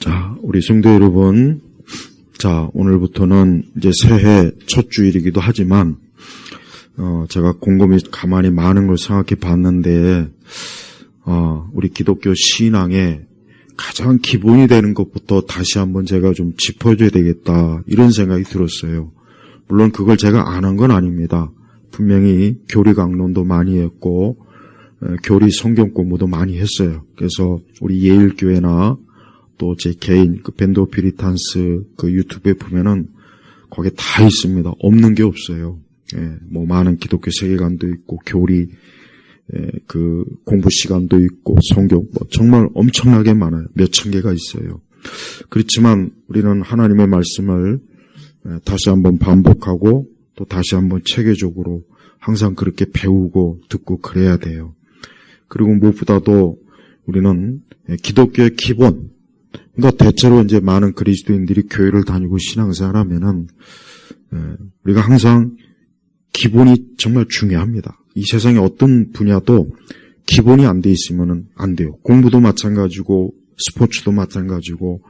자, 우리 성도 여러분, 자, 오늘부터는 이제 새해 첫 주일이기도 하지만, 제가 곰곰이 가만히 많은 걸 생각해 봤는데, 우리 기독교 신앙의 가장 기본이 되는 것부터 다시 한번 제가 좀 짚어줘야 되겠다, 이런 생각이 들었어요. 물론 그걸 제가 안 한 건 아닙니다. 분명히 교리 강론도 많이 했고, 교리 성경 공부도 많이 했어요. 그래서 우리 예일교회나 또 제 개인 그 벤도 피리탄스 그 유튜브에 보면은 거기에 다 있습니다. 없는 게 없어요. 뭐 많은 기독교 세계관도 있고 교리 그 공부 시간도 있고 성경 뭐 정말 엄청나게 많아요. 몇천 개가 있어요. 그렇지만 우리는 하나님의 말씀을 다시 한번 반복하고 또 다시 한번 체계적으로 항상 그렇게 배우고 듣고 그래야 돼요. 그리고 무엇보다도 우리는 기독교의 기본, 그러니까 대체로 이제 많은 그리스도인들이 교회를 다니고 신앙생활 하면은 우리가 항상 기본이 정말 중요합니다. 이 세상에 어떤 분야도 기본이 안 돼 있으면은 안 돼요. 공부도 마찬가지고 스포츠도 마찬가지고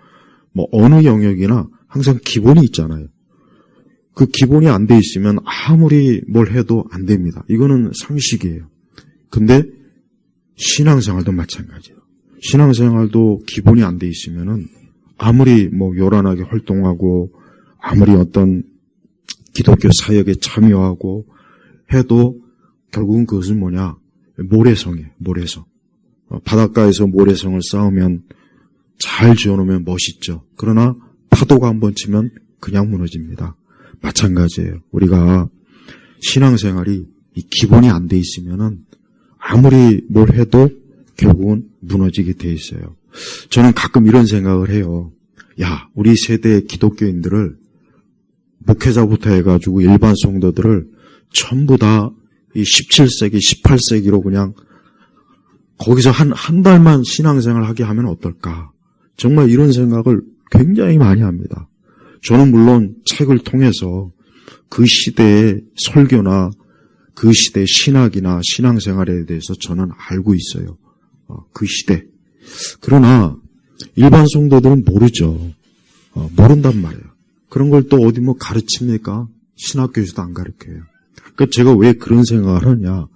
뭐 어느 영역이나 항상 기본이 있잖아요. 그 기본이 안 돼 있으면 아무리 뭘 해도 안 됩니다. 이거는 상식이에요. 근데 신앙생활도 마찬가지예요. 신앙생활도 기본이 안 돼 있으면은 아무리 뭐 요란하게 활동하고 아무리 어떤 기독교 사역에 참여하고 해도 결국은 그것은 뭐냐? 모래성이에요. 모래성. 바닷가에서 모래성을 쌓으면 잘 지어놓으면 멋있죠. 그러나 파도가 한번 치면 그냥 무너집니다. 마찬가지예요. 우리가 신앙생활이 이 기본이 안 돼 있으면은 아무리 뭘 해도 결국은 무너지게 돼 있어요. 저는 가끔 이런 생각을 해요. 야, 우리 세대의 기독교인들을 목회자부터 해가지고 일반 성도들을 전부 다 이 17세기, 18세기로 그냥 거기서 한 달만 신앙생활 하게 하면 어떨까? 정말 이런 생각을 굉장히 많이 합니다. 저는 물론 책을 통해서 그 시대의 설교나 그 시대의 신학이나 신앙생활에 대해서 저는 알고 있어요. 그 시대. 그러나 일반 성도들은 모르죠. 모른단 말이에요. 그런 걸 또 어디 뭐 가르칩니까? 신학교에서도 안 가르쳐요. 그러니까 제가 왜 그런 생각을 하냐.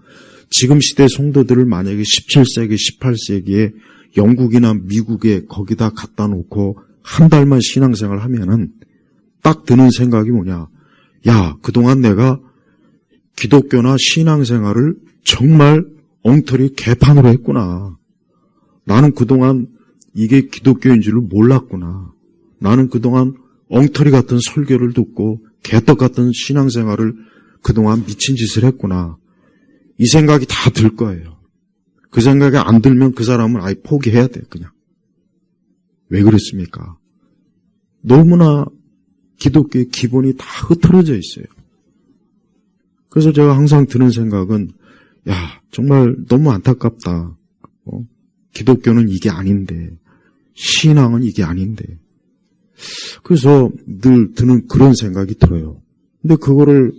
지금 시대 성도들을 만약에 17세기, 18세기에 영국이나 미국에 거기다 갖다 놓고 한 달만 신앙생활 하면은 딱 드는 생각이 뭐냐. 야, 그동안 내가 기독교나 신앙생활을 정말 엉터리 개판으로 했구나. 나는 그동안 이게 기독교인 줄을 몰랐구나. 나는 그동안 엉터리 같은 설교를 듣고 개떡 같은 신앙생활을 그동안 미친 짓을 했구나. 이 생각이 다 들 거예요. 그 생각이 안 들면 그 사람은 아예 포기해야 돼, 그냥. 왜 그렇습니까? 너무나 기독교의 기본이 다 흐트러져 있어요. 그래서 제가 항상 드는 생각은, 야, 정말 너무 안타깝다. 기독교는 이게 아닌데, 신앙은 이게 아닌데. 그래서 늘 드는 그런 생각이 들어요. 근데 그거를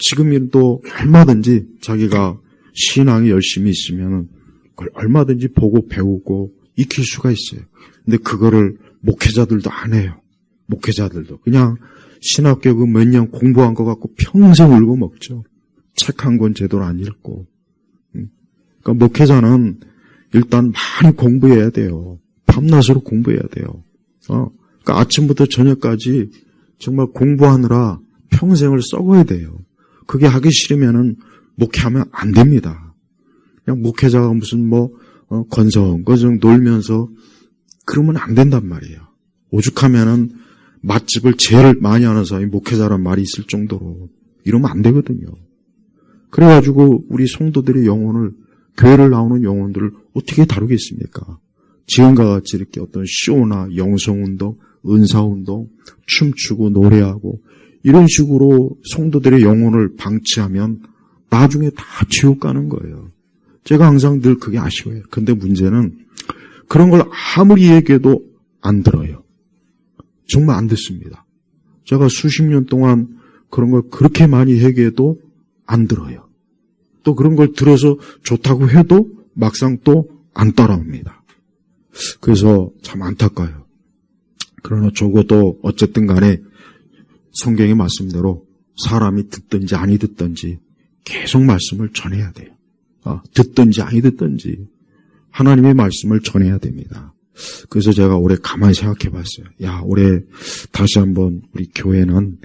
지금도 얼마든지 자기가 신앙이 열심히 있으면 그걸 얼마든지 보고 배우고 익힐 수가 있어요. 근데 그거를 목회자들도 안 해요. 목회자들도. 그냥 신학교 그 몇 년 공부한 것 갖고 평생 울고 먹죠. 책 한 권 제대로 안 읽고. 그러니까 목회자는 일단 많이 공부해야 돼요. 밤낮으로 공부해야 돼요. 그러니까 아침부터 저녁까지 정말 공부하느라 평생을 썩어야 돼요. 그게 하기 싫으면은 목회하면 안 됩니다. 그냥 목회자가 무슨 뭐 건성건성 놀면서 그러면 안 된단 말이에요. 오죽하면은 맛집을 제일 많이 하는 사람이 목회자란 말이 있을 정도로 이러면 안 되거든요. 그래가지고 우리 성도들의 영혼을, 교회를 나오는 영혼들을 어떻게 다루겠습니까? 지금과 같이 이렇게 어떤 쇼나 영성운동, 은사운동, 춤추고 노래하고 이런 식으로 성도들의 영혼을 방치하면 나중에 다 지옥 가는 거예요. 제가 항상 늘 그게 아쉬워요. 근데 문제는 그런 걸 아무리 얘기해도 안 들어요. 정말 안 듣습니다. 제가 수십 년 동안 그런 걸 그렇게 많이 얘기해도 안 들어요. 또 그런 걸 들어서 좋다고 해도 막상 또 안 따라옵니다. 그래서 참 안타까워요. 그러나 적어도 어쨌든 간에 성경의 말씀대로 사람이 듣든지 아니 듣든지 계속 말씀을 전해야 돼요. 듣든지 아니 듣든지 하나님의 말씀을 전해야 됩니다. 그래서 제가 올해 가만히 생각해 봤어요. 올해 다시 한번 우리 교회는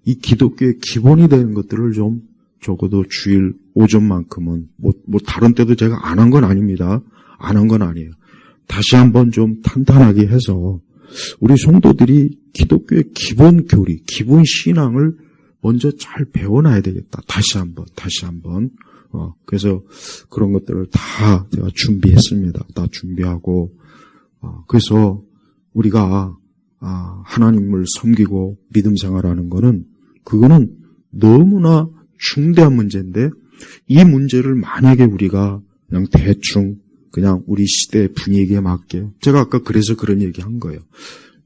이 기독교의 기본이 되는 것들을 좀 적어도 주일 오전만큼은 뭐 다른 때도 제가 안 한 건 아닙니다. 안 한 건 아니에요. 다시 한번 좀 탄탄하게 해서 우리 성도들이 기독교의 기본 교리, 기본 신앙을 먼저 잘 배워놔야 되겠다. 다시 한번. 그래서 그런 것들을 다 제가 준비했습니다. 다 준비하고, 그래서 우리가, 하나님을 섬기고 믿음 생활하는 거는, 그거는 너무나 중대한 문제인데, 이 문제를 만약에 우리가 그냥 대충, 그냥 우리 시대의 분위기에 맞게, 제가 아까 그래서 그런 얘기 한 거예요.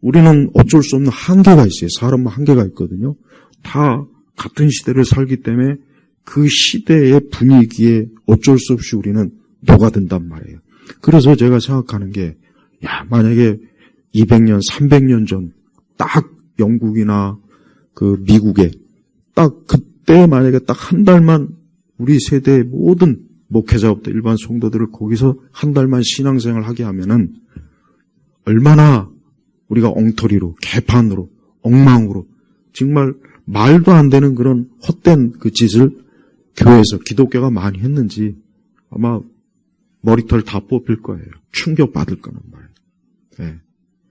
우리는 어쩔 수 없는 한계가 있어요. 사람은 한계가 있거든요. 다 같은 시대를 살기 때문에 그 시대의 분위기에 어쩔 수 없이 우리는 녹아든단 말이에요. 그래서 제가 생각하는 게, 만약에 200년, 300년 전, 딱 영국이나 그 미국에, 딱 그때 만약에 딱 한 달만 우리 세대의 모든 목회자부터 일반 성도들을 거기서 한 달만 신앙생활 하게 하면은 얼마나 우리가 엉터리로, 개판으로, 엉망으로, 정말 말도 안 되는 그런 헛된 그 짓을 교회에서 기독교가 많이 했는지 아마 머리털 다 뽑힐 거예요. 충격받을 거란 말이에요. 네.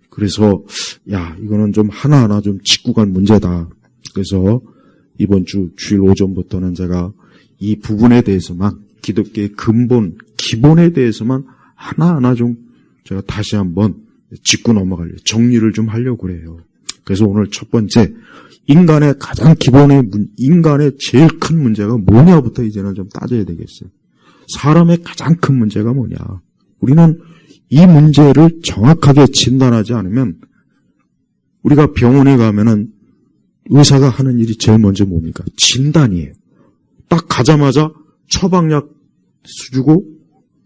그래서 이거는 좀 하나하나 좀 짚고 갈 문제다. 그래서 이번 주 주일 오전부터는 제가 이 부분에 대해서만, 기독교의 근본, 기본에 대해서만 하나하나 좀 제가 다시 한번 짚고 넘어가려고, 정리를 좀 하려고 그래요. 그래서 오늘 첫 번째, 인간의 가장 기본의, 인간의 제일 큰 문제가 뭐냐부터 이제는 좀 따져야 되겠어요. 사람의 가장 큰 문제가 뭐냐. 우리는 이 문제를 정확하게 진단하지 않으면, 우리가 병원에 가면은 의사가 하는 일이 제일 먼저 뭡니까? 진단이에요. 딱 가자마자 처방약 주고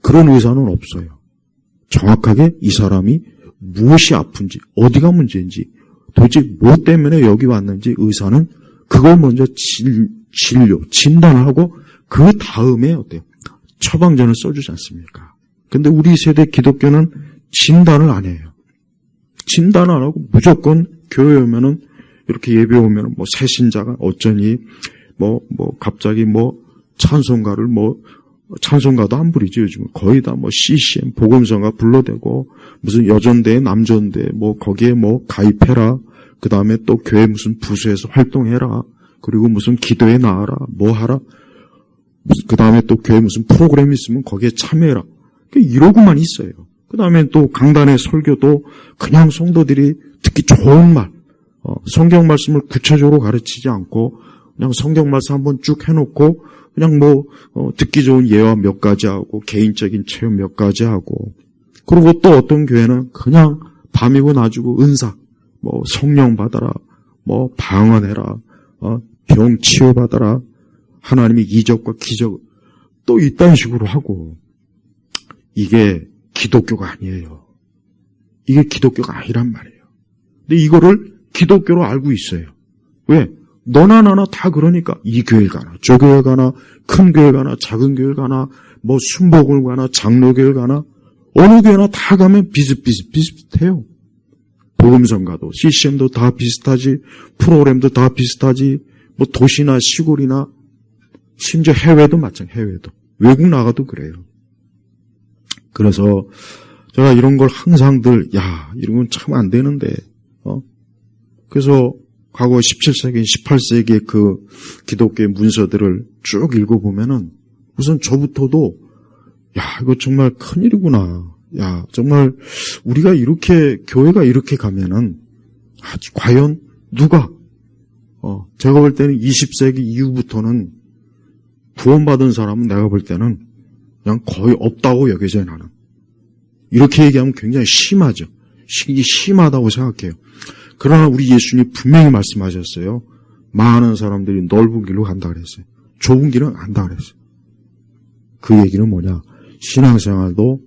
그런 의사는 없어요. 정확하게 이 사람이 무엇이 아픈지, 어디가 문제인지, 도대체 뭐 때문에 여기 왔는지 의사는 그걸 먼저 진료, 진단하고 그 다음에 어때요? 처방전을 써주지 않습니까? 근데 우리 세대 기독교는 진단을 안 해요. 진단 안 하고 무조건 교회 오면은 이렇게 예배 오면은 새신자가 어쩌니 갑자기 찬송가를 찬송가도 안 부리지. 요즘은 거의 다 CCM 복음성가 불러대고 무슨 여전대 남전대 거기에 가입해라. 그 다음에 또 교회 무슨 부서에서 활동해라. 그리고 무슨 기도에 나와라. 하라. 그 다음에 또 교회 무슨 프로그램이 있으면 거기에 참여해라. 이러고만 있어요. 그 다음에 또 강단의 설교도 그냥 성도들이 듣기 좋은 말, 성경 말씀을 구체적으로 가르치지 않고 그냥 성경 말씀 한번 쭉 해놓고 그냥 듣기 좋은 예화 몇 가지 하고 개인적인 체험 몇 가지 하고, 그리고 또 어떤 교회는 그냥 밤이고 낮이고 은사, 성령 받아라, 방언해라, 병 치유받아라, 하나님의 이적과 기적, 또 이딴 식으로 하고, 이게 기독교가 아니에요. 이게 기독교가 아니란 말이에요. 근데 이거를 기독교로 알고 있어요. 왜? 너나 나나 다 그러니까 이 교회 가나 저 교회 가나 큰 교회 가나 작은 교회 가나 순복을 가나 장로교회 가나 어느 교회나 다 가면 비슷해요. 복음성가도 CCM도 다 비슷하지, 프로그램도 다 비슷하지, 도시나 시골이나 심지어 해외도 마찬가지. 해외도 외국 나가도 그래요. 그래서 제가 이런 걸 항상 이런 건 참 안 되는데 그래서 과거 17세기, 18세기의 그 기독교의 문서들을 쭉 읽어보면은 우선 저부터도 이거 정말 큰일이구나. 정말 우리가 이렇게 교회가 이렇게 가면은 과연 누가 제가 볼 때는 20세기 이후부터는 구원받은 사람은 내가 볼 때는 그냥 거의 없다고 여겨져요. 나는 이렇게 얘기하면 굉장히 심하죠. 심하다고 생각해요. 그러나 우리 예수님이 분명히 말씀하셨어요. 많은 사람들이 넓은 길로 간다 그랬어요. 좁은 길은 안다 그랬어요. 그 얘기는 뭐냐? 신앙생활도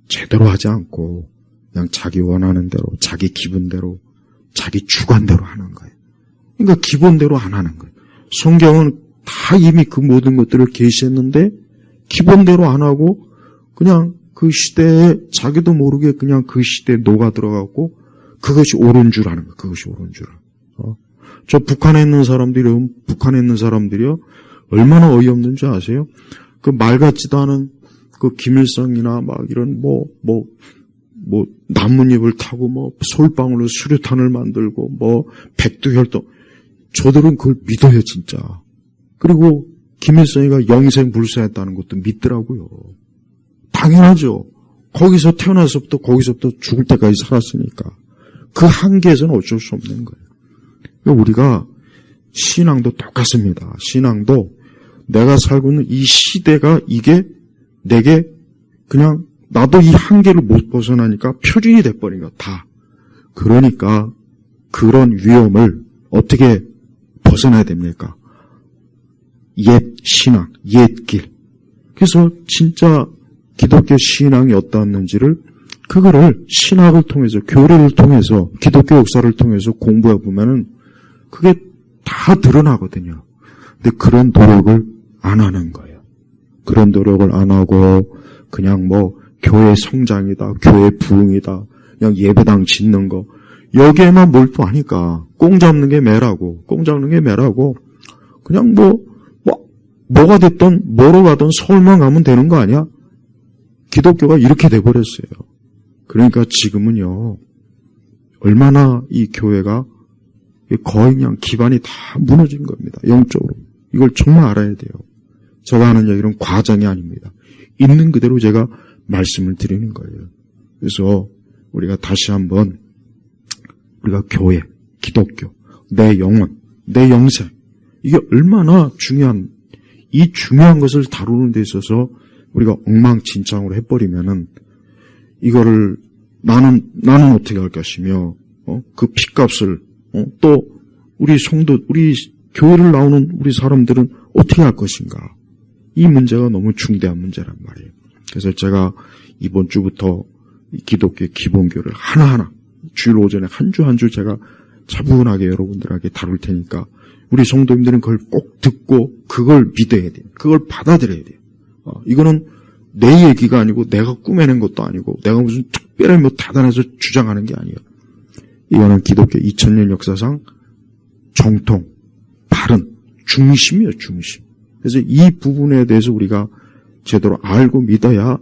제대로 하지 않고 그냥 자기 원하는 대로, 자기 기분대로 자기 주관대로 하는 거예요. 그러니까 기본대로 안 하는 거예요. 성경은 다 이미 그 모든 것들을 계시했는데 기본대로 안 하고 그냥 그 시대에 자기도 모르게 그냥 그 시대에 녹아 들어가고 그것이 옳은 줄 아는 거예요. 그것이 옳은 줄. 저 북한에 있는 사람들이요 얼마나 어이없는지 아세요? 그 말 같지도 않은 그 김일성이나 막 이런 나뭇잎을 타고 솔방울로 수류탄을 만들고 백두혈통, 저들은 그걸 믿어요 진짜. 그리고 김일성이가 영생불사했다는 것도 믿더라고요. 당연하죠. 거기서 태어나서부터 거기서부터 죽을 때까지 살았으니까 그 한계에서는 어쩔 수 없는 거예요. 우리가 신앙도 똑같습니다. 신앙도 내가 살고 있는 이 시대가 이게 내게 그냥 나도 이 한계를 못 벗어나니까 표준이 돼버린 거야, 다. 그러니까 그런 위험을 어떻게 벗어나야 됩니까? 옛 신앙, 옛 길. 그래서 진짜 기독교 신앙이 어떠했는지를 그거를 신학을 통해서, 교리를 통해서, 기독교 역사를 통해서 공부해 보면은 그게 다 드러나거든요. 근데 그런 노력을 안 하는 거예요. 그런 노력을 안 하고 그냥 교회 성장이다, 교회 부흥이다, 그냥 예배당 짓는 거 여기에만 몰두하니까 꽁 잡는 게 매라고 그냥 뭐가 됐든 뭐로 가든 서울만 가면 되는 거 아니야? 기독교가 이렇게 돼버렸어요. 그러니까 지금은요 얼마나 이 교회가 거의 그냥 기반이 다 무너진 겁니다. 영적으로. 이걸 정말 알아야 돼요. 제가 하는 얘기는 과정이 아닙니다. 있는 그대로 제가 말씀을 드리는 거예요. 그래서 우리가 다시 한번 우리가 교회, 기독교, 내 영혼, 내 영생 이게 얼마나 중요한 이 중요한 것을 다루는 데 있어서 우리가 엉망진창으로 해버리면은 이거를 나는 어떻게 할 것이며 그 핏값을 또 우리 성도, 우리 교회를 나오는 우리 사람들은 어떻게 할 것인가? 이 문제가 너무 중대한 문제란 말이에요. 그래서 제가 이번 주부터 기독교 기본교를 하나하나 주일 오전에 한 주 한 주 제가 차분하게 여러분들에게 다룰 테니까 우리 성도님들은 그걸 꼭 듣고 그걸 믿어야 돼요. 그걸 받아들여야 돼요. 이거는 내 얘기가 아니고 내가 꾸며낸 것도 아니고 내가 무슨 특별히 대단해서 주장하는 게 아니에요. 이거는 기독교 2000년 역사상 정통, 바른, 중심이에요, 중심. 그래서 이 부분에 대해서 우리가 제대로 알고 믿어야,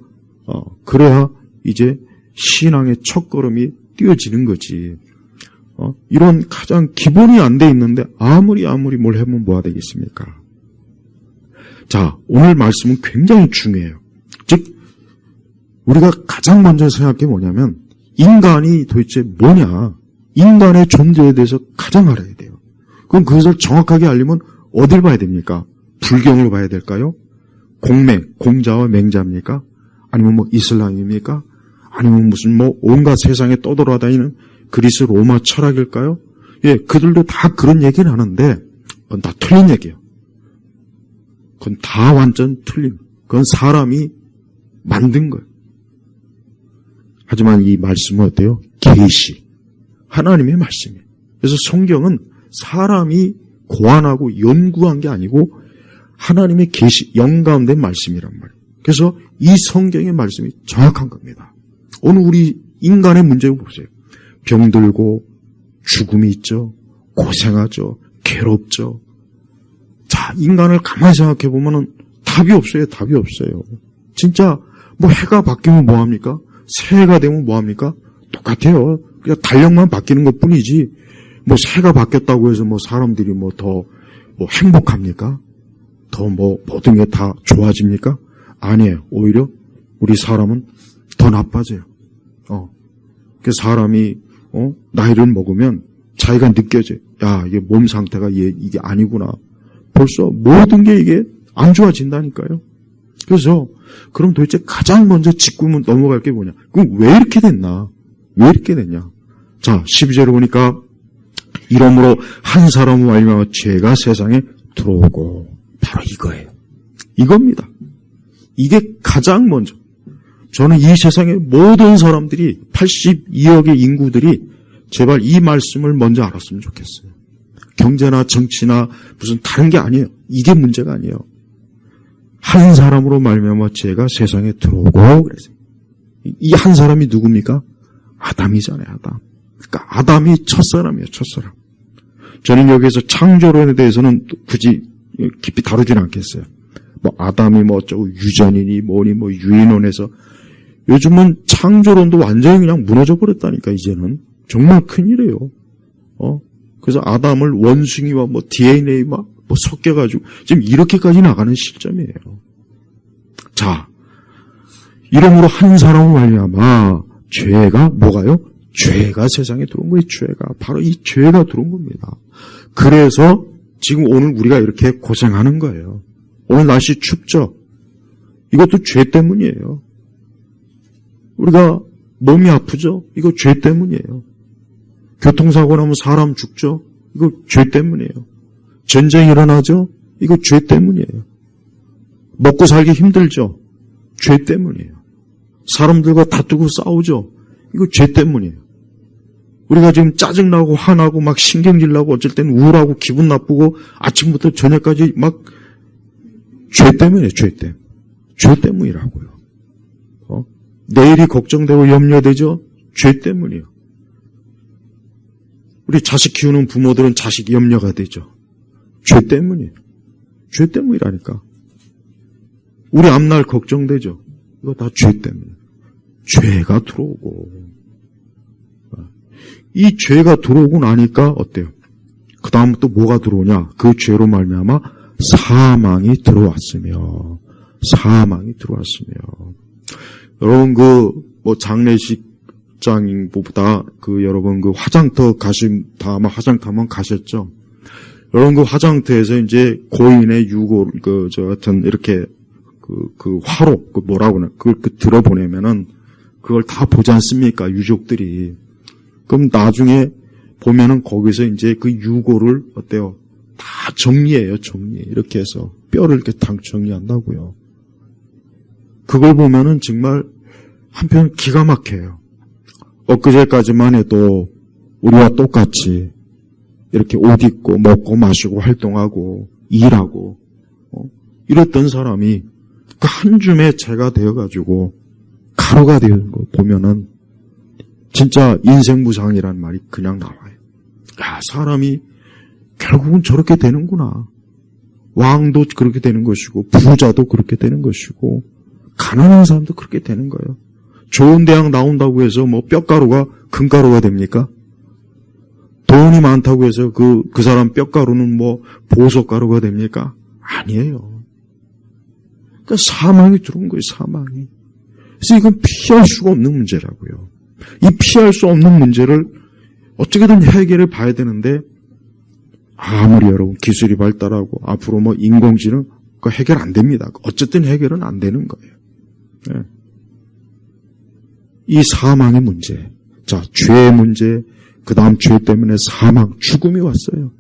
그래야 이제 신앙의 첫걸음이 띄어지는 거지. 이런 가장 기본이 안 돼 있는데 아무리 뭘 해보면 뭐가 되겠습니까? 자, 오늘 말씀은 굉장히 중요해요. 즉, 우리가 가장 먼저 생각해 뭐냐면 인간이 도대체 뭐냐? 인간의 존재에 대해서 가장 알아야 돼요. 그럼 그것을 정확하게 알려면 어딜 봐야 됩니까? 불경을 봐야 될까요? 공자와 맹자입니까? 아니면 이슬람입니까? 아니면 무슨 온갖 세상에 떠돌아다니는 그리스 로마 철학일까요? 예, 그들도 다 그런 얘기를 하는데 그건 다 틀린 얘기예요. 그건 다 완전 틀린. 그건 사람이 만든 거예요. 하지만 이 말씀은 어때요? 계시. 하나님의 말씀이에요. 그래서 성경은 사람이 고안하고 연구한 게 아니고 하나님의 계시, 영감된 말씀이란 말이에요. 그래서 이 성경의 말씀이 정확한 겁니다. 오늘 우리 인간의 문제를 보세요. 병들고 죽음이 있죠. 고생하죠. 괴롭죠. 자, 인간을 가만히 생각해 보면은 답이 없어요. 답이 없어요. 진짜 해가 바뀌면 뭐합니까? 새해가 되면 뭐합니까? 똑같아요. 그냥 달력만 바뀌는 것 뿐이지 새가 바뀌었다고 해서 사람들이 더 행복합니까? 더 모든 게 다 좋아집니까? 아니에요. 오히려 우리 사람은 더 나빠져요. 그 사람이 나이를 먹으면 자기가 느껴져요. 야, 이게 몸 상태가 이게 아니구나. 벌써 모든 게 이게 안 좋아진다니까요. 그래서 그럼 도대체 가장 먼저 짚고 넘어갈 게 뭐냐? 그럼 왜 이렇게 됐나? 왜 이렇게 됐냐? 자, 12절에 보니까 이러므로 한 사람을 말미암아 죄가 세상에 들어오고 바로 이거예요. 이겁니다. 이게 가장 먼저. 저는 이 세상의 모든 사람들이 82억의 인구들이 제발 이 말씀을 먼저 알았으면 좋겠어요. 경제나 정치나 무슨 다른 게 아니에요. 이게 문제가 아니에요. 한 사람으로 말미암아 죄가 세상에 들어오고 그래서 이 한 사람이 누굽니까? 아담이잖아요. 아담. 그러니까 아담이 첫사람이에요. 첫사람. 저는 여기에서 창조론에 대해서는 굳이 깊이 다루지는 않겠어요. 뭐 아담이 뭐 어쩌고 유전이니 뭐니 뭐 유인원에서 요즘은 창조론도 완전히 그냥 무너져 버렸다니까. 이제는 정말 큰일이에요. 그래서 아담을 원숭이와 뭐 DNA 막 뭐 섞여가지고 지금 이렇게까지 나가는 시점이에요. 자, 이러므로 한 사람을 말미암아 죄가 뭐가요? 죄가 세상에 들어온 거예요. 죄가 바로 이 죄가 들어온 겁니다. 그래서 지금 오늘 우리가 이렇게 고생하는 거예요. 오늘 날씨 춥죠? 이것도 죄 때문이에요. 우리가 몸이 아프죠? 이거 죄 때문이에요. 교통사고 나면 사람 죽죠? 이거 죄 때문이에요. 전쟁이 일어나죠? 이거 죄 때문이에요. 먹고 살기 힘들죠? 죄 때문이에요. 사람들과 다투고 싸우죠? 이거 죄 때문이에요. 우리가 지금 짜증나고 화나고 막 신경질 나고 어쩔 땐 우울하고 기분 나쁘고 아침부터 저녁까지 막 죄 때문이에요. 죄 때문에. 죄 때문이라고요. 내일이 걱정되고 염려되죠? 죄 때문이에요. 우리 자식 키우는 부모들은 자식이 염려가 되죠. 죄 때문이에요. 죄 때문이라니까. 우리 앞날 걱정되죠. 이거 다 죄 때문이에요. 죄가 들어오고. 이 죄가 들어오고 나니까 어때요? 그 다음 또 뭐가 들어오냐? 그 죄로 말미암아 사망이 들어왔으며. 사망이 들어왔으며. 여러분 뭐 장례식장보다 여러분 화장터 아마 화장터 한번 가셨죠? 여러분 화장터에서 이제 고인의 유골 하여튼 이렇게 화로 뭐라고 그러나 그걸 들어보내면은 그걸 다 보지 않습니까? 유족들이. 그럼 나중에 보면은 거기서 이제 그 유골을 어때요? 다 정리해요. 정리. 이렇게 해서 뼈를 이렇게 다 정리한다고요. 그걸 보면은 정말 한편 기가 막혀요. 엊그제까지만 해도 우리와 똑같이 이렇게 옷 입고 먹고 마시고 활동하고 일하고 이랬던 사람이 그 한 줌의 재가 되어가지고 가루가 되는 거 보면은 진짜 인생무상이라는 말이 그냥 나와요. 야, 사람이 결국은 저렇게 되는구나. 왕도 그렇게 되는 것이고 부자도 그렇게 되는 것이고 가난한 사람도 그렇게 되는 거예요. 좋은 대학 나온다고 해서 뭐 뼈가루가 금가루가 됩니까? 돈이 많다고 해서 그 사람 뼈가루는 뭐 보석가루가 됩니까? 아니에요. 그러니까 사망이 들어온 거예요, 사망이. 그래서 이건 피할 수가 없는 문제라고요. 이 피할 수 없는 문제를 어떻게든 해결해 봐야 되는데 아무리 여러분 기술이 발달하고 앞으로 뭐 인공지능 해결 안 됩니다. 어쨌든 해결은 안 되는 거예요. 네. 이 사망의 문제, 자 죄의 문제, 그 다음 죄 때문에 사망, 죽음이 왔어요.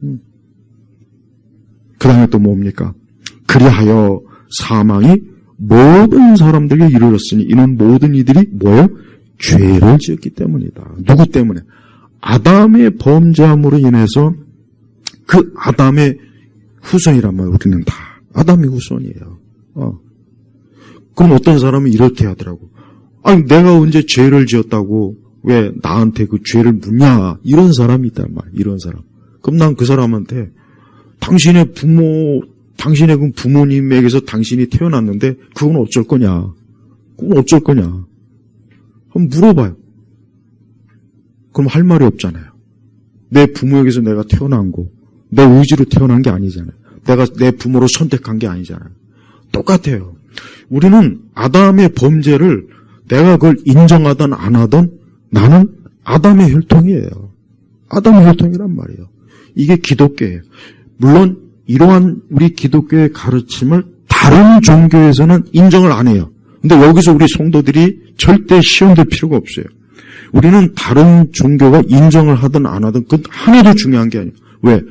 그 다음에 또 뭡니까? 그리하여 사망이 모든 사람들에게 이르렀으니 이는 모든 이들이 뭐예요? 죄를 지었기 때문이다. 누구 때문에? 아담의 범죄함으로 인해서 그 아담의 후손이란 말이에요. 우리는 다 아담의 후손이에요. 그럼 어떤 사람은 이렇게 하더라고. 아니 내가 언제 죄를 지었다고 왜 나한테 그 죄를 묻냐? 이런 사람이 있단 말이야. 이런 사람. 그럼 난 그 사람한테 당신의 그 부모님에게서 당신이 태어났는데 그건 어쩔 거냐? 그건 어쩔 거냐? 한번 물어봐요. 그럼 할 말이 없잖아요. 내 부모에게서 내가 태어난 거, 내 의지로 태어난 게 아니잖아요. 내가 내 부모로 선택한 게 아니잖아요. 똑같아요. 우리는 아담의 범죄를 내가 그걸 인정하든 안 하든 나는 아담의 혈통이에요. 아담의 혈통이란 말이에요. 이게 기독교예요. 물론 이러한 우리 기독교의 가르침을 다른 종교에서는 인정을 안 해요. 근데 여기서 우리 성도들이 절대 시험될 필요가 없어요. 우리는 다른 종교가 인정을 하든 안 하든 그 하나도 중요한 게 아니에요. 왜?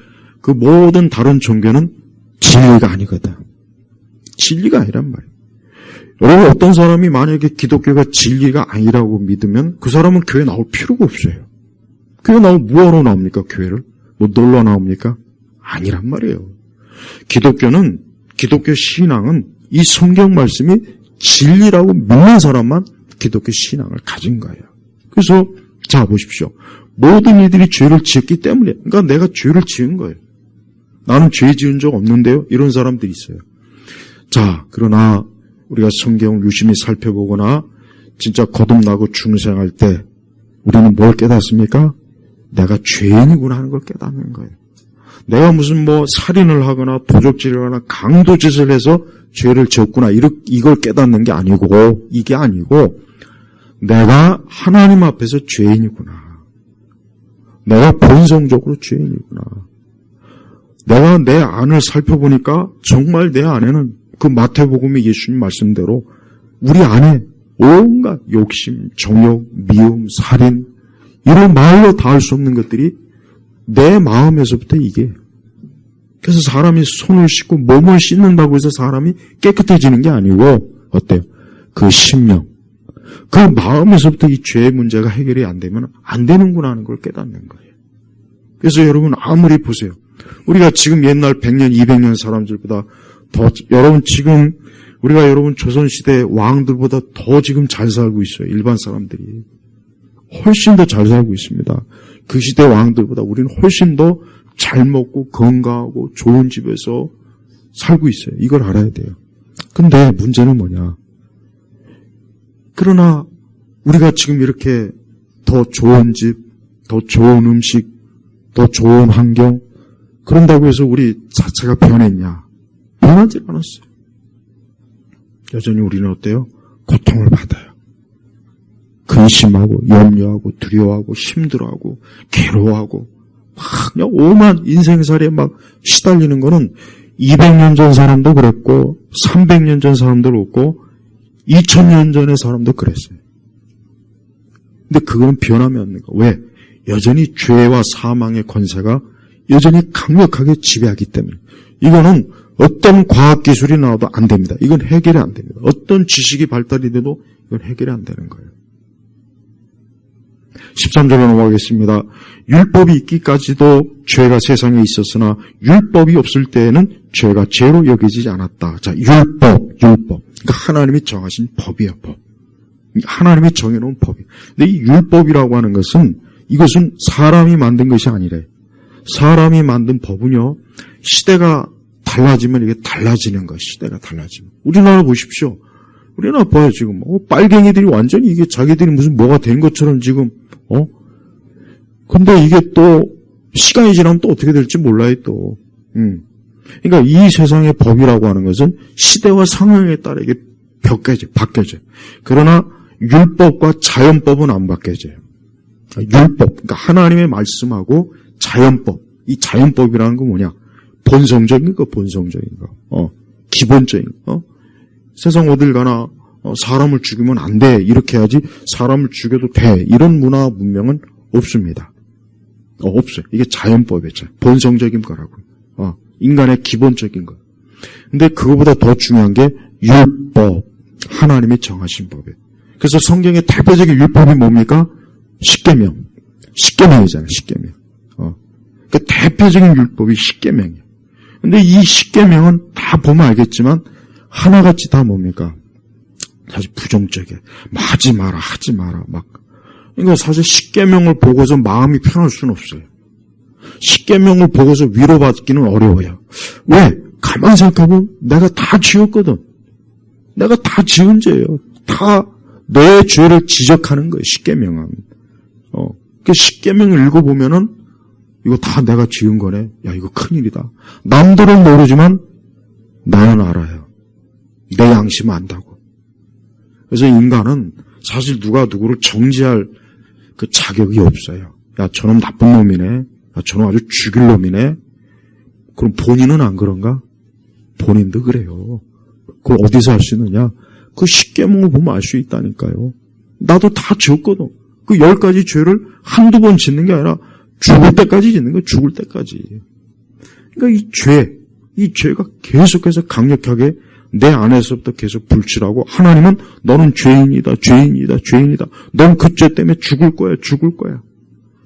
그 모든 다른 종교는 진리가 아니거든. 진리가 아니란 말이에요. 여러분 어떤 사람이 만약에 기독교가 진리가 아니라고 믿으면 그 사람은 교회 나올 필요가 없어요. 교회 나오면 뭐하러 나옵니까, 교회를? 뭐 놀러 나옵니까? 아니란 말이에요. 기독교 신앙은 이 성경 말씀이 진리라고 믿는 사람만 기독교 신앙을 가진 거예요. 그래서 자 보십시오. 모든 이들이 죄를 지었기 때문에, 그러니까 내가 죄를 지은 거예요. 나는 죄 지은 적 없는데요. 이런 사람들이 있어요. 자, 그러나 우리가 성경을 유심히 살펴보거나 진짜 거듭나고 중생할 때 우리는 뭘 깨닫습니까? 내가 죄인이구나 하는 걸 깨닫는 거예요. 내가 무슨 뭐 살인을 하거나 도적질을 하거나 강도짓을 해서 죄를 지었구나 이걸 깨닫는 게 아니고, 이게 아니고 내가 하나님 앞에서 죄인이구나. 내가 본성적으로 죄인이구나. 내가 내 안을 살펴보니까 정말 내 안에는 그 마태복음의 예수님 말씀대로 우리 안에 온갖 욕심, 정욕, 미움, 살인 이런 말로 다 할 수 없는 것들이 내 마음에서부터 이게. 그래서 사람이 손을 씻고 몸을 씻는다고 해서 사람이 깨끗해지는 게 아니고 어때요? 그 심령, 그 마음에서부터 이 죄의 문제가 해결이 안 되면 안 되는구나 하는 걸 깨닫는 거예요. 그래서 여러분 아무리 보세요. 우리가 지금 옛날 100년, 200년 사람들보다 더 여러분 지금 우리가 여러분 조선시대 왕들보다 더 지금 잘 살고 있어요. 일반 사람들이. 훨씬 더 잘 살고 있습니다. 그 시대 왕들보다 우리는 훨씬 더 잘 먹고 건강하고 좋은 집에서 살고 있어요. 이걸 알아야 돼요. 근데 문제는 뭐냐. 그러나 우리가 지금 이렇게 더 좋은 집, 더 좋은 음식, 더 좋은 환경 그런다고 해서 우리 자체가 변했냐? 변하지 않았어요. 여전히 우리는 어때요? 고통을 받아요. 근심하고 염려하고 두려워하고 힘들어하고 괴로워하고 막 그냥 오만 인생살이에 막 시달리는 거는 200년 전 사람도 그랬고 300년 전 사람도 그랬고 2000년 전의 사람도 그랬어요. 근데 그건 변함이 없는 거. 왜? 여전히 죄와 사망의 권세가 여전히 강력하게 지배하기 때문에. 이거는 어떤 과학기술이 나와도 안 됩니다. 이건 해결이 안 됩니다. 어떤 지식이 발달이 돼도 이건 해결이 안 되는 거예요. 13절로 넘어가겠습니다. 율법이 있기까지도 죄가 세상에 있었으나 율법이 없을 때에는 죄가 죄로 여겨지지 않았다. 자, 율법. 그러니까 하나님이 정하신 법이에요, 법. 하나님이 정해놓은 법이에요. 근데 이 율법이라고 하는 것은 이것은 사람이 만든 것이 아니래. 사람이 만든 법은요, 시대가 달라지면 이게 달라지는 거예요. 시대가 달라지면. 우리나라 보십시오. 우리나라 봐요, 지금. 빨갱이들이 완전히 이게 자기들이 무슨 뭐가 된 것처럼 지금, 근데 이게 또, 시간이 지나면 또 어떻게 될지 몰라요, 또. 그러니까 이 세상의 법이라고 하는 것은 시대와 상황에 따라 이게 바뀌어져요. 그러나 율법과 자연법은 안 바뀌어져요. 율법, 그러니까 하나님의 말씀하고 자연법. 이 자연법이라는 건 뭐냐? 본성적인 거, 기본적인 거. 세상 어딜 가나 사람을 죽이면 안 돼. 이렇게 해야지 사람을 죽여도 돼. 이런 문화 문명은 없습니다. 없어요. 이게 자연법이죠. 본성적인 거라고요. 인간의 기본적인 거. 근데 그거보다 더 중요한 게 율법. 하나님이 정하신 법이에요. 그래서 성경의 대표적인 율법이 뭡니까? 십계명. 십계명이잖아요. 십계명. 그 대표적인 율법이 십계명이에요. 근데 이 십계명은 다 보면 알겠지만 하나같이 다 뭡니까? 사실 부정적이에요. 하지 마라, 하지 마라, 막. 그러니까 사실 십계명을 보고서 마음이 편할 수는 없어요. 십계명을 보고서 위로받기는 어려워요. 왜? 가만히 생각하면 내가 다 지었거든. 내가 다 지은 죄예요. 다 내 죄를 지적하는 거예요. 십계명은. 그 십계명을 읽어보면은 이거 다 내가 지은 거네. 야, 이거 큰일이다. 남들은 모르지만 나는 알아요. 내 양심은 안다고. 그래서 인간은 사실 누가 누구를 정죄할 그 자격이 없어요. 야, 저놈 나쁜 놈이네. 야, 저놈 아주 죽일 놈이네. 그럼 본인은 안 그런가? 본인도 그래요. 그걸 어디서 알 수 있느냐? 그 십계명을 보면 알 수 있다니까요. 나도 다 지었거든. 그 10가지 죄를 한두 번 짓는 게 아니라 죽을 때까지 짓는 거예요. 죽을 때까지. 그러니까 이 죄가 계속해서 강력하게 내 안에서부터 계속 불칠하고 하나님은 너는 죄인이다. 넌 그 죄 때문에 죽을 거야.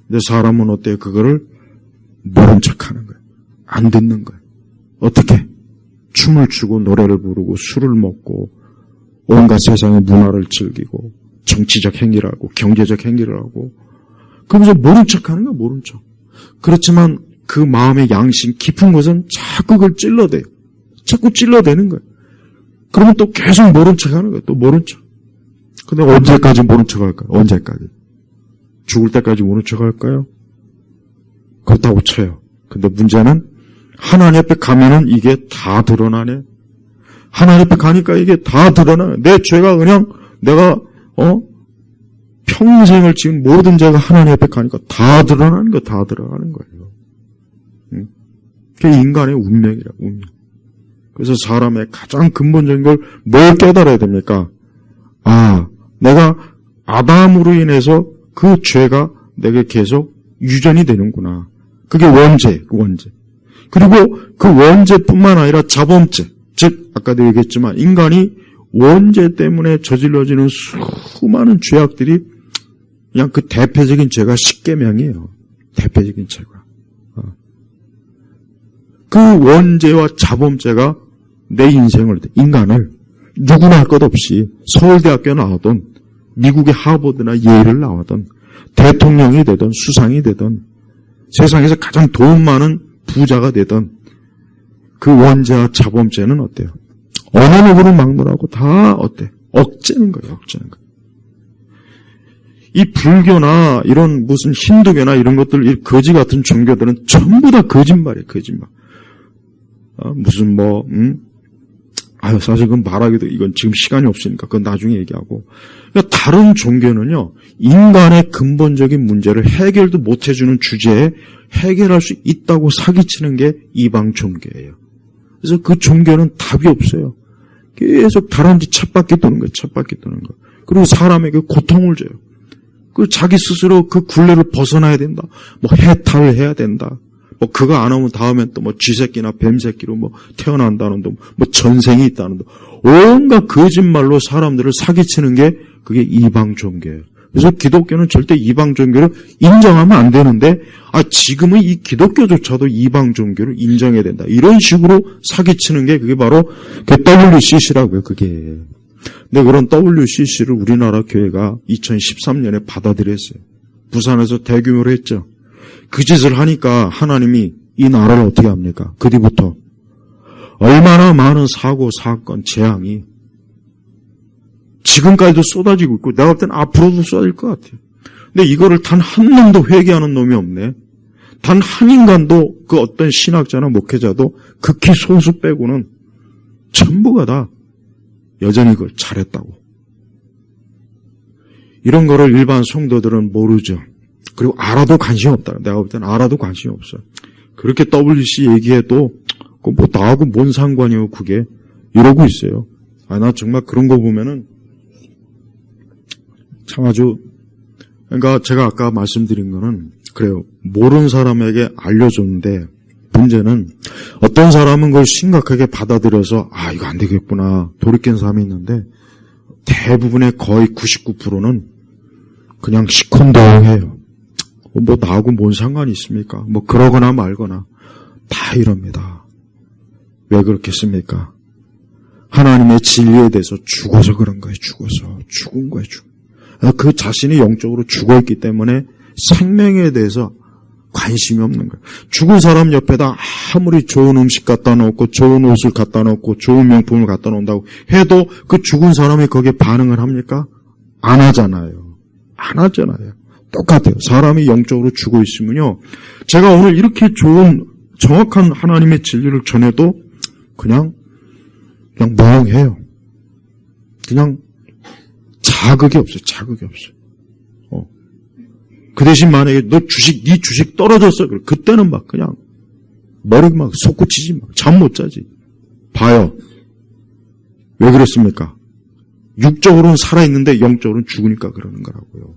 근데 사람은 어때요? 그거를 모른 척 하는 거예요. 안 듣는 거예요. 어떻게? 춤을 추고 노래를 부르고 술을 먹고 온갖 세상의 문화를 즐기고 정치적 행위를 하고 경제적 행위를 하고 그러면서 모른 척 하는 거야. 모른 척. 그렇지만 그 마음의 양심 깊은 곳은 자꾸 그걸 찔러대요. 자꾸 찔러대는 거예요. 그러면 또 계속 모른 척 하는 거예요. 또 모른 척. 근데 언제까지 모른 척 할까요? 언제까지? 죽을 때까지 모른 척 할까요? 그렇다고 쳐요. 근데 문제는 하나님 앞에 가면은 이게 다 드러나네. 하나님 앞에 가니까 이게 다 드러나네. 내 죄가 그냥 내가 평생을 지은 모든 죄가 하나님 앞에 가니까 다 드러나는 거, 다 들어가는 거예요. 그게 인간의 운명이라, 운명. 그래서 사람의 가장 근본적인 걸 뭘 깨달아야 됩니까? 아, 내가 아담으로 인해서 그 죄가 내게 계속 유전이 되는구나. 그게 원죄. 그리고 그 원죄뿐만 아니라 자범죄. 즉, 아까도 얘기했지만 인간이 원죄 때문에 저질러지는 수많은 죄악들이 그냥 그 대표적인 죄가 십계명이에요. 대표적인 죄가. 그 원죄와 자범죄가 내 인생을, 인간을 누구나 할 것 없이 서울대학교 나오던 미국의 하버드나 예일을 나오던 대통령이 되던 수상이 되던 세상에서 가장 돈 많은 부자가 되던 그 원죄와 자범죄는 어때요? 어느 누구를 막론하고 다 어때? 억제는 거예요. 억제는 거예요. 이 불교나 이런 무슨 힌두교나 이런 것들, 이 거지 같은 종교들은 전부 다 거짓말이에요. 거짓말. 무슨 사실 그건 말하기도 이건 지금 시간이 없으니까 그건 나중에 얘기하고. 그러니까 다른 종교는요, 인간의 근본적인 문제를 해결도 못 해주는 주제에 해결할 수 있다고 사기치는 게 이방 종교예요. 그래서 그 종교는 답이 없어요. 계속 다람쥐 쳇바퀴 도는 거예요. 쳇바퀴 도는 거. 그리고 사람에게 고통을 줘요. 그 자기 스스로 그 굴레를 벗어나야 된다. 뭐 해탈을 해야 된다. 뭐 그거 안 하면 다음엔 또 뭐 쥐새끼나 뱀새끼로 뭐 태어난다는 둥, 뭐 전생이 있다는 둥. 온갖 거짓말로 사람들을 사기치는 게 그게 이방 종교예요. 그래서 기독교는 절대 이방 종교를 인정하면 안 되는데, 지금은 이 기독교조차도 이방 종교를 인정해야 된다. 이런 식으로 사기치는 게 그게 바로 그 WCC라고요, 그게. 근데 그런 WCC를 우리나라 교회가 2013년에 받아들였어요. 부산에서 대규모로 했죠. 그 짓을 하니까 하나님이 이 나라를 어떻게 합니까? 그 뒤부터 얼마나 많은 사고, 사건, 재앙이 지금까지도 쏟아지고 있고 내가 볼 때는 앞으로도 쏟아질 것 같아요. 근데 이거를 단 한 놈도 회개하는 놈이 없네. 단 한 인간도 그 어떤 신학자나 목회자도 극히 소수 빼고는 전부가 다 여전히 그걸 잘했다고. 이런 거를 일반 성도들은 모르죠. 그리고 알아도 관심 없다. 내가 볼 때는 알아도 관심이 없어요. 그렇게 WC 얘기해도 뭐 나하고 뭔 상관이요 그게 이러고 있어요. 나 정말 그런 거 보면은 참 아주, 그러니까 제가 아까 말씀드린 거는 그래요. 모르는 사람에게 알려줬는데 문제는 어떤 사람은 그걸 심각하게 받아들여서 이거 안 되겠구나 돌이킨 사람이 있는데 대부분의 거의 99%는 그냥 시큰둥해요. 뭐 나하고 뭔 상관이 있습니까? 뭐 그러거나 말거나 다 이럽니다. 왜 그렇겠습니까? 하나님의 진리에 대해서 죽어서 그런 거예요. 죽은 거예요. 그 자신이 영적으로 죽어있기 때문에 생명에 대해서 관심이 없는 거예요. 죽은 사람 옆에다 아무리 좋은 음식 갖다 놓고 좋은 옷을 갖다 놓고 좋은 명품을 갖다 놓는다고 해도 그 죽은 사람이 거기에 반응을 합니까? 안 하잖아요. 똑같아요. 사람이 영적으로 죽어 있으면요. 제가 오늘 이렇게 좋은 정확한 하나님의 진리를 전해도 그냥 멍해요. 그냥 자극이 없어요. 그 대신 만약에 네 주식 떨어졌어. 그때는 막 그냥 머리 막 솟구치지 막 잠 못 자지. 봐요. 왜 그렇습니까? 육적으로는 살아있는데 영적으로는 죽으니까 그러는 거라고요.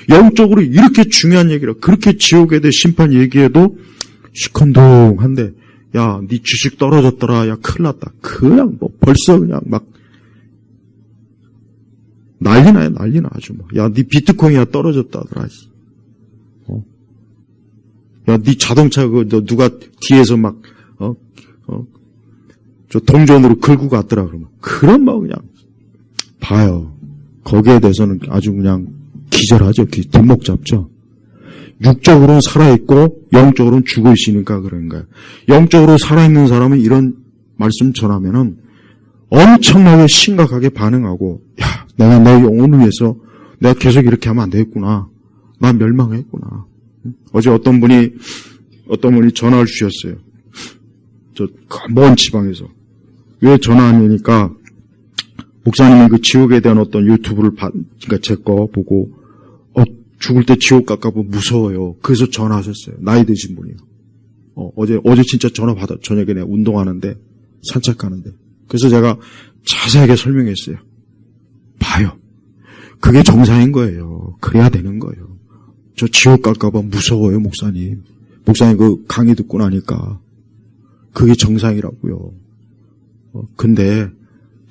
영적으로 이렇게 중요한 얘기라 그렇게 지옥에 대해 심판 얘기해도 시큰둥한데 야, 네 주식 떨어졌더라. 야, 큰일 났다. 그냥 뭐 벌써 그냥 막 난리나 아주 뭐. 야, 네 비트코인이야 떨어졌다더라. 야, 네 자동차 너 누가 뒤에서 막 저 동전으로 긁고 갔더라 그러면 그런 막 그냥 봐요. 거기에 대해서는 아주 그냥 기절하죠. 뒷목 잡죠. 육적으로는 살아있고 영적으로는 죽어 있으니까 그런 거예요. 영적으로 살아있는 사람은 이런 말씀 전하면은 엄청나게 심각하게 반응하고, 야, 내가 내 영혼을 위해서 내가 계속 이렇게 하면 안 되겠구나. 난 멸망했구나. 어제 어떤 분이 전화를 주셨어요. 저 먼 지방에서. 왜 전화하냐니까 목사님이 그 지옥에 대한 어떤 유튜브를 그러니까 제 거 보고 죽을 때 지옥 갈까봐 무서워요. 그래서 전화하셨어요. 나이 드신 분이요. 어제 진짜 전화 받아. 저녁에 내가 운동하는데 산책하는데. 그래서 제가 자세하게 설명했어요. 봐요. 그게 정상인 거예요. 그래야 되는 거예요. 저 지옥 갈까봐 무서워요, 목사님. 목사님 그 강의 듣고 나니까 그게 정상이라고요. 근데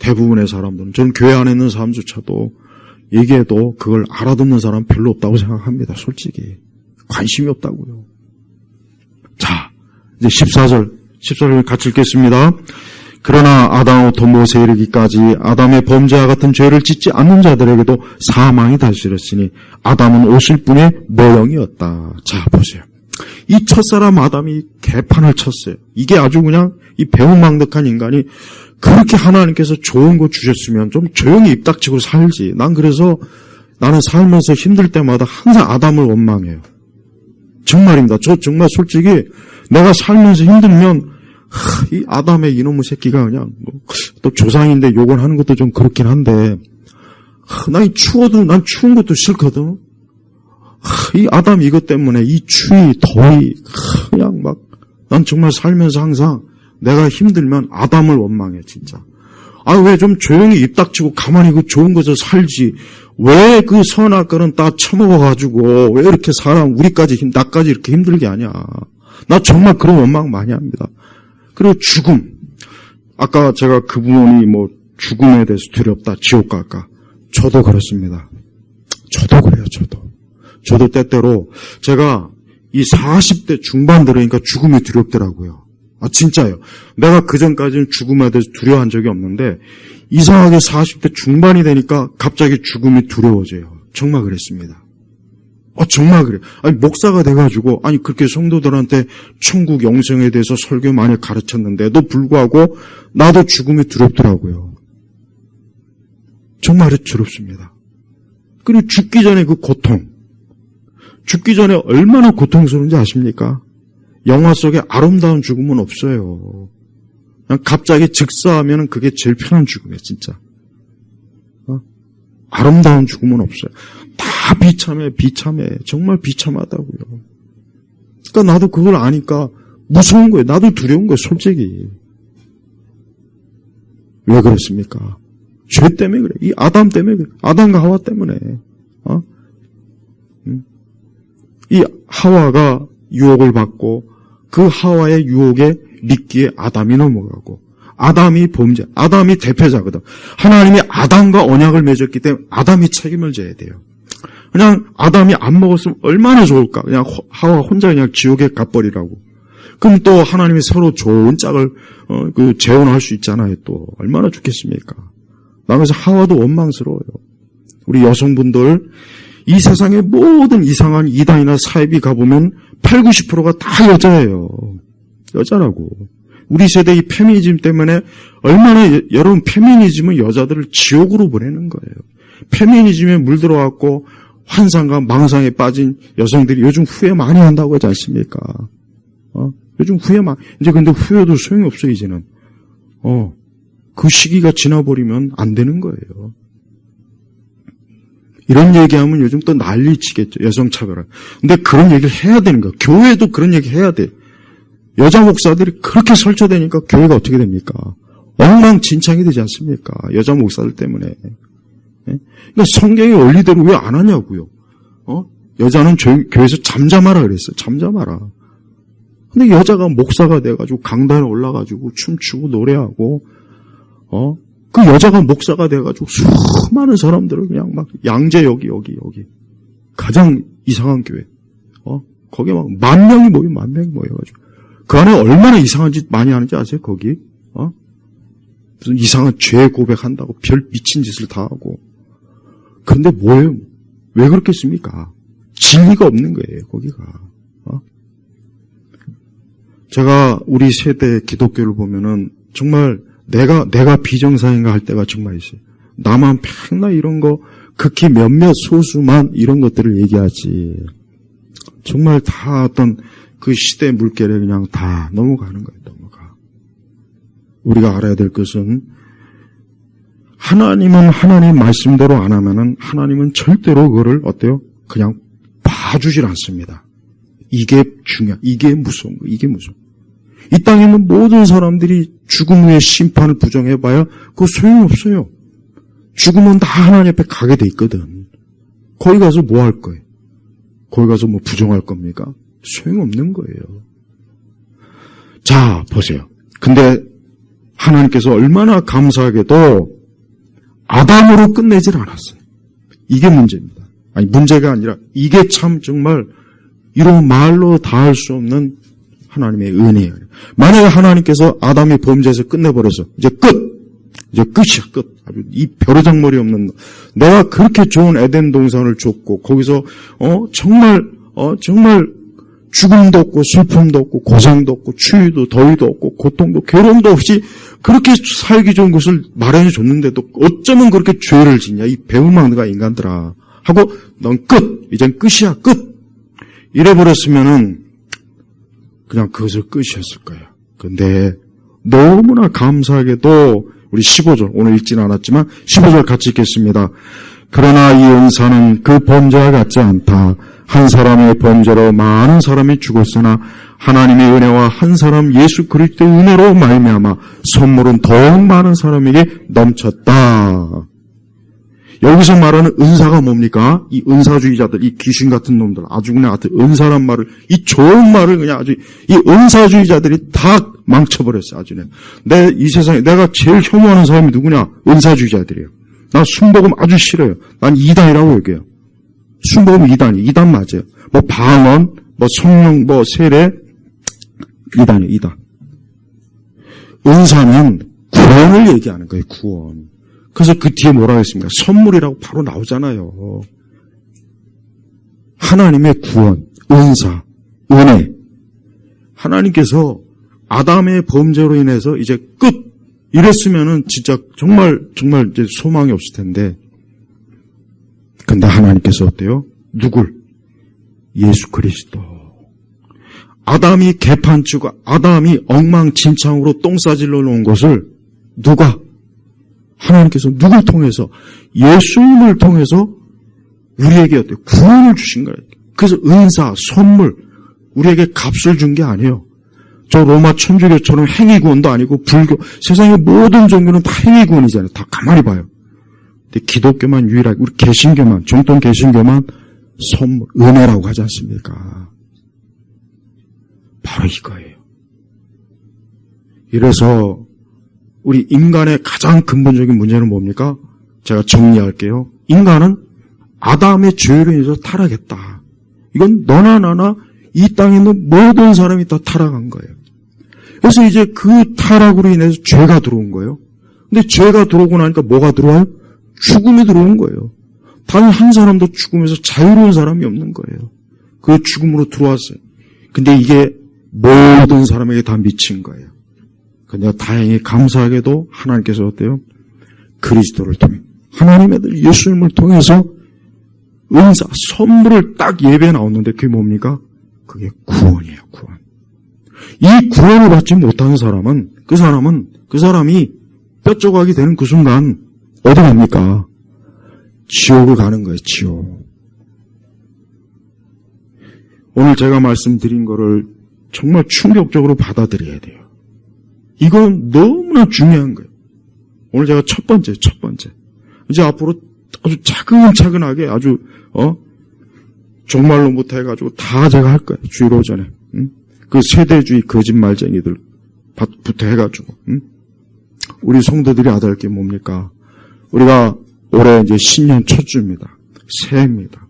대부분의 사람들은, 저는 교회 안에 있는 사람조차도 얘기해도 그걸 알아듣는 사람 별로 없다고 생각합니다. 솔직히 관심이 없다고요. 자, 이제 14절 같이 읽겠습니다. 그러나 아담부터 모세에 이르기까지 아담의 범죄와 같은 죄를 짓지 않는 자들에게도 사망이 다스렸으니 아담은 오실 분의 모형이었다. 자, 보세요. 이 첫사람 아담이 개판을 쳤어요. 이게 아주 그냥 이 배은망덕한 인간이 그렇게 하나님께서 좋은 거 주셨으면 좀 조용히 입 닥치고 살지. 나는 살면서 힘들 때마다 항상 아담을 원망해요. 정말입니다. 저 정말 솔직히 내가 살면서 힘들면 이 아담의 이놈의 새끼가 그냥 또 조상인데 욕을 하는 것도 좀 그렇긴 한데 난 추운 것도 싫거든. 이 아담 이것 때문에 이 추위 더위 그냥 막 난 정말 살면서 항상 내가 힘들면 아담을 원망해 진짜. 왜 좀 조용히 입 닥치고 가만히 그 좋은 것을 살지. 왜 그 선악 거는 다 처먹어가지고 왜 이렇게 나까지 이렇게 힘들게 하냐. 나 정말 그런 원망 많이 합니다. 그리고 죽음. 아까 제가 그분이 죽음에 대해서 두렵다. 지옥 갈까. 저도 그렇습니다. 저도 그래요. 저도 때때로 제가 이 40대 중반 들으니까 죽음이 두렵더라고요. 진짜요. 내가 그전까지는 죽음에 대해서 두려워한 적이 없는데 이상하게 40대 중반이 되니까 갑자기 죽음이 두려워져요. 정말 그랬습니다. 정말 그래요. 목사가 돼가지고 그렇게 성도들한테 천국 영생에 대해서 설교 많이 가르쳤는데도 불구하고 나도 죽음이 두렵더라고요. 정말 두렵습니다. 그리고 죽기 전에 그 고통. 죽기 전에 얼마나 고통스러운지 아십니까? 영화 속에 아름다운 죽음은 없어요. 그냥 갑자기 즉사하면 그게 제일 편한 죽음이에요, 진짜. 아름다운 죽음은 없어요. 다 비참해. 정말 비참하다고요. 그러니까 나도 그걸 아니까 무서운 거예요. 나도 두려운 거예요, 솔직히. 왜 그렇습니까? 죄 때문에 그래. 이 아담 때문에 그래. 아담과 하와 때문에. 이 하와가 유혹을 받고 그 하와의 유혹에 미끼에 아담이 넘어가고 아담이 범죄, 아담이 대표자거든. 하나님이 아담과 언약을 맺었기 때문에 아담이 책임을 져야 돼요. 그냥 아담이 안 먹었으면 얼마나 좋을까. 그냥 하와 혼자 그냥 지옥에 가버리라고. 그럼 또 하나님이 서로 좋은 짝을 재혼할 수 있잖아요. 또 얼마나 좋겠습니까? 나 그래서 하와도 원망스러워요. 우리 여성분들 이 세상의 모든 이상한 이단이나 사입이 가보면 80, 90%가 다 여자예요. 여자라고. 우리 세대 이 페미니즘 때문에 얼마나 여러분 페미니즘은 여자들을 지옥으로 보내는 거예요. 페미니즘에 물들어갖고 환상과 망상에 빠진 여성들이 요즘 후회 많이 한다고 하지 않습니까? 요즘 이제 근데 후회도 소용이 없어 이제는. 그 시기가 지나버리면 안 되는 거예요. 이런 얘기하면 요즘 또 난리 치겠죠. 여성차별화. 근데 그런 얘기를 해야 되는 거예요. 교회도 그런 얘기 해야 돼. 여자 목사들이 그렇게 설쳐되니까 교회가 어떻게 됩니까? 엉망진창이 되지 않습니까? 여자 목사들 때문에. 그러니까 성경의 원리대로 왜 안 하냐고요. 여자는 교회에서 잠잠하라 그랬어요. 잠잠하라. 근데 여자가 목사가 돼가지고 강단에 올라가지고 춤추고 노래하고, 그 여자가 목사가 돼가지고 수많은 사람들을 그냥 막 양재 여기. 가장 이상한 교회. 거기에 막 10,000명이 모여, 10,000명이 모여가지고. 그 안에 얼마나 이상한 짓 많이 하는지 아세요, 거기? 무슨 이상한 죄 고백한다고 별 미친 짓을 다 하고. 근데 뭐예요? 왜 그렇겠습니까? 진리가 없는 거예요, 거기가. 제가 우리 세대 기독교를 보면은 정말 내가 비정상인가 할 때가 정말 있어요. 나만 맨날 이런 거, 극히 몇몇 소수만 이런 것들을 얘기하지. 정말 다 어떤 그 시대 물결에 그냥 다 넘어가는 거예요, 넘어가. 우리가 알아야 될 것은 하나님은 하나님 말씀대로 안 하면은 하나님은 절대로 그거를 어때요? 그냥 봐주질 않습니다. 이게 이게 무서운 거, 이게 무서운 거. 이 땅에 있는 모든 사람들이 죽음 후의 심판을 부정해봐야 그거 소용없어요. 죽으면 다 하나님 앞에 가게 돼 있거든. 거기 가서 뭐 할 거예요? 거기 가서 뭐 부정할 겁니까? 소용없는 거예요. 자, 보세요. 근데 하나님께서 얼마나 감사하게도 아담으로 끝내질 않았어요. 이게 문제입니다. 아니, 문제가 아니라 이게 참 정말 이런 말로 다 할 수 없는 하나님의 은혜예요. 만약에 하나님께서 아담이 범죄에서 끝내버려서 이제 끝! 이제 끝이야, 끝. 아주 이 벼르장머리 없는, 내가 그렇게 좋은 에덴 동산을 줬고, 거기서, 정말 죽음도 없고, 슬픔도 없고, 고생도 없고, 추위도, 더위도 없고, 고통도, 괴로움도 없이 그렇게 살기 좋은 것을 마련해 줬는데도 어쩌면 그렇게 죄를 짓냐, 이 배은망대가 인간들아. 하고, 넌 끝! 이젠 끝이야, 끝! 이래버렸으면은, 그냥 그것을 끝이었을 거예요. 근데, 너무나 감사하게도, 우리 15절, 오늘 읽지는 않았지만 15절 같이 읽겠습니다. 그러나 이 은사는 그 범죄와 같지 않다. 한 사람의 범죄로 많은 사람이 죽었으나 하나님의 은혜와 한 사람 예수 그리스도의 은혜로 말미암아 선물은 더욱 많은 사람에게 넘쳤다. 여기서 말하는 은사가 뭡니까? 이 은사주의자들, 이 귀신 같은 놈들, 아주 그냥 은사란 말을, 이 좋은 말을 그냥 아주, 이 은사주의자들이 다 망쳐버렸어요, 아주 그냥. 이 세상에 내가 제일 혐오하는 사람이 누구냐? 은사주의자들이에요. 난 순복음 아주 싫어요. 난 이단이라고 얘기해요. 순복음 이단이, 이단 맞아요. 뭐 방언, 뭐 성령, 뭐 세례, 이단이에요, 이단. 은사는 구원을 얘기하는 거예요, 구원. 그래서 그 뒤에 뭐라고 했습니까? 선물이라고 바로 나오잖아요. 하나님의 구원, 은사, 은혜. 하나님께서 아담의 범죄로 인해서 이제 끝! 이랬으면은 진짜 정말 이제 소망이 없을 텐데. 근데 하나님께서 어때요? 누굴? 예수 그리스도. 아담이 개판치고 아담이 엉망진창으로 똥 싸질러 놓은 것을 누가? 하나님께서 누굴 통해서? 예수님을 통해서 우리에게 어때요? 구원을 주신 거예요. 그래서 은사, 선물, 우리에게 값을 준 게 아니에요. 저 로마 천주교처럼 행위구원도 아니고 불교, 세상의 모든 종교는 다 행위구원이잖아요. 다 가만히 봐요. 근데 기독교만 유일하게, 우리 개신교만, 정통 개신교만 선물, 은혜라고 하지 않습니까? 바로 이거예요. 이래서 우리 인간의 가장 근본적인 문제는 뭡니까? 제가 정리할게요. 인간은 아담의 죄로 인해서 타락했다. 이건 너나 나나 이 땅에 있는 모든 사람이 다 타락한 거예요. 그래서 이제 그 타락으로 인해서 죄가 들어온 거예요. 근데 죄가 들어오고 나니까 뭐가 들어와요? 죽음이 들어온 거예요. 단 한 사람도 죽음에서 자유로운 사람이 없는 거예요. 그 죽음으로 들어왔어요. 근데 이게 모든 사람에게 다 미친 거예요. 근데 다행히 감사하게도 하나님께서 어때요? 그리스도를 통해 하나님의 아들 예수님을 통해서 은사, 선물을 딱 예배에 나왔는데 그게 뭡니까? 그게 구원이에요, 구원. 이 구원을 받지 못하는 사람은 그 사람이 뼈조각이 되는 그 순간 어디 갑니까? 지옥을 가는 거예요, 지옥. 오늘 제가 말씀드린 거를 정말 충격적으로 받아들여야 돼요. 이건 너무나 중요한 거예요. 오늘 제가 첫 번째. 이제 앞으로 아주 차근차근하게 아주, 종말로 못해가지고 다 제가 할 거예요. 주일 오전에. 그 세대주의 거짓말쟁이들 부터 해가지고. 우리 성도들이 알아야 할 게 뭡니까? 우리가 올해 이제 신년 첫 주입니다. 새해입니다.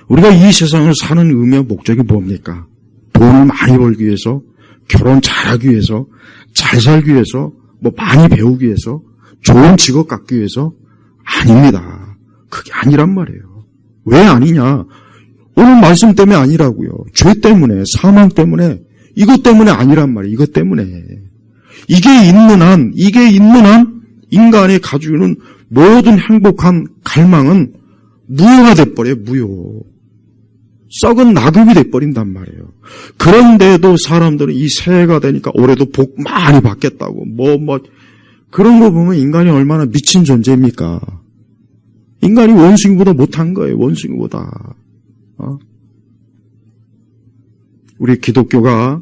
우리가 이 세상을 사는 의미와 목적이 뭡니까? 돈을 많이 벌기 위해서, 결혼 잘하기 위해서, 잘 살기 위해서, 뭐 많이 배우기 위해서, 좋은 직업 갖기 위해서? 아닙니다. 그게 아니란 말이에요. 왜 아니냐? 오늘 말씀 때문에 아니라고요. 죄 때문에, 사망 때문에, 이것 때문에 아니란 말이에요. 이것 때문에. 이게 있는 한 인간이 가지고 있는 모든 행복한 갈망은 무효가 돼버려요. 무효. 썩은 낙엽이 돼버린단 말이에요. 그런데도 사람들은 이 새해가 되니까 올해도 복 많이 받겠다고 그런 거 보면 인간이 얼마나 미친 존재입니까? 인간이 원숭이보다 못한 거예요. 원숭이보다. 우리 기독교가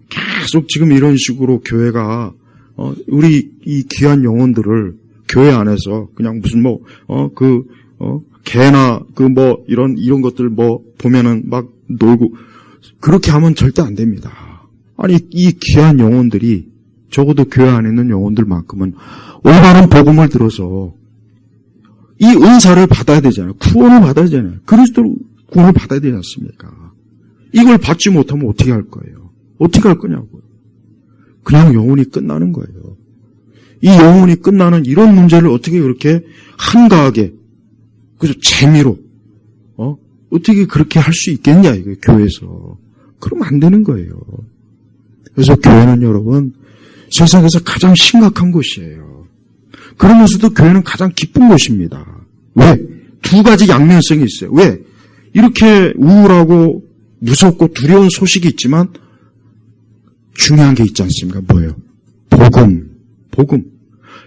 계속 지금 이런 식으로 교회가 우리 이 귀한 영혼들을 교회 안에서 그냥 무슨 개나 이런 것들 보면은 막 놀고 그렇게 하면 절대 안 됩니다. 아니 이 귀한 영혼들이 적어도 교회 안에 있는 영혼들만큼은 올바른 복음을 들어서 이 은사를 받아야 되잖아요. 구원을 받아야 되잖아요. 그리스도 구원을 받아야 되지 않습니까? 이걸 받지 못하면 어떻게 할 거예요? 어떻게 할 거냐고요. 그냥 영혼이 끝나는 거예요. 이 영혼이 끝나는 이런 문제를 어떻게 그렇게 한가하게 그래서 재미로 어떻게 그렇게 할 수 있겠냐 이거 교회에서. 그러면 안 되는 거예요. 그래서 교회는 여러분 세상에서 가장 심각한 곳이에요. 그러면서도 교회는 가장 기쁜 곳입니다. 왜? 두 가지 양면성이 있어요. 왜? 이렇게 우울하고 무섭고 두려운 소식이 있지만 중요한 게 있지 않습니까? 뭐예요? 복음.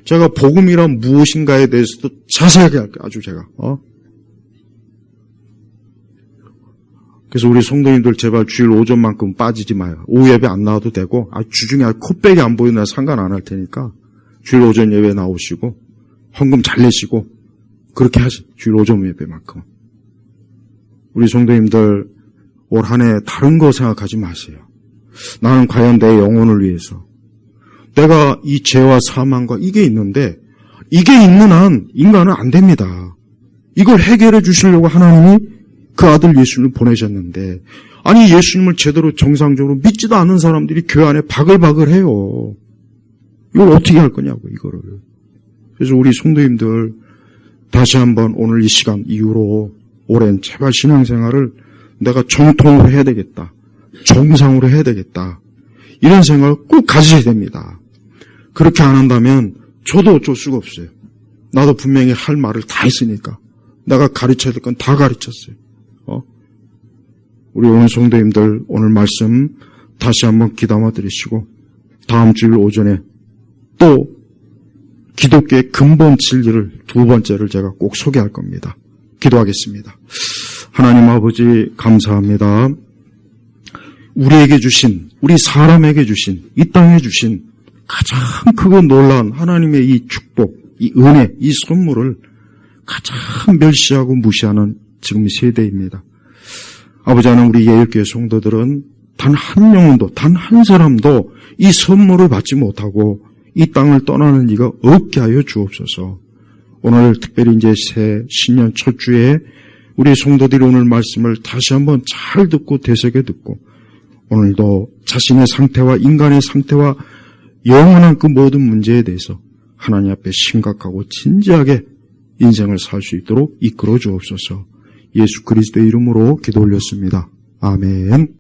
제가 복음이란 무엇인가에 대해서도 자세하게 할게요. 아주 제가. 그래서 우리 성도님들 제발 주일 오전만큼 빠지지 마요. 오후 예배 안 나와도 되고, 주중에 콧배기 안 보이는 날 상관 안 할 테니까, 주일 오전 예배 나오시고, 헌금 잘 내시고, 그렇게 하시, 주일 오전 예배만큼. 우리 성도님들, 올 한 해 다른 거 생각하지 마세요. 나는 과연 내 영혼을 위해서, 내가 이 죄와 사망과 이게 있는데, 이게 있는 한 인간은 안 됩니다. 이걸 해결해 주시려고 하나님이 그 아들 예수님을 보내셨는데, 아니 예수님을 제대로 정상적으로 믿지도 않는 사람들이 교회 안에 바글바글해요. 이걸 어떻게 할 거냐고 이거를. 그래서 우리 성도님들 다시 한번 오늘 이 시간 이후로 오랜 제발 신앙생활을 내가 정통으로 해야 되겠다. 정상으로 해야 되겠다. 이런 생각을 꼭 가지셔야 됩니다. 그렇게 안 한다면 저도 어쩔 수가 없어요. 나도 분명히 할 말을 다 했으니까. 내가 가르쳐야 될 건 다 가르쳤어요. 우리 오늘 성도님들 오늘 말씀 다시 한번 귀담아 들으시고 다음 주일 오전에 또 기독교의 근본 진리를 두 번째를 제가 꼭 소개할 겁니다. 기도하겠습니다. 하나님 아버지 감사합니다. 우리에게 주신, 우리 사람에게 주신, 이 땅에 주신 가장 크고 놀라운 하나님의 이 축복, 이 은혜, 이 선물을 가장 멸시하고 무시하는 지금 세대입니다. 아버지 하나님 우리 예일교회 성도들은 단 한 영혼도, 단 한 사람도 이 선물을 받지 못하고 이 땅을 떠나는 이가 없게 하여 주옵소서. 오늘 특별히 이제 새 신년 첫 주에 우리 성도들이 오늘 말씀을 다시 한번 잘 듣고 되새겨 듣고 오늘도 자신의 상태와 인간의 상태와 영원한 그 모든 문제에 대해서 하나님 앞에 심각하고 진지하게 인생을 살 수 있도록 이끌어 주옵소서. 예수 그리스도의 이름으로 기도 올렸습니다. 아멘.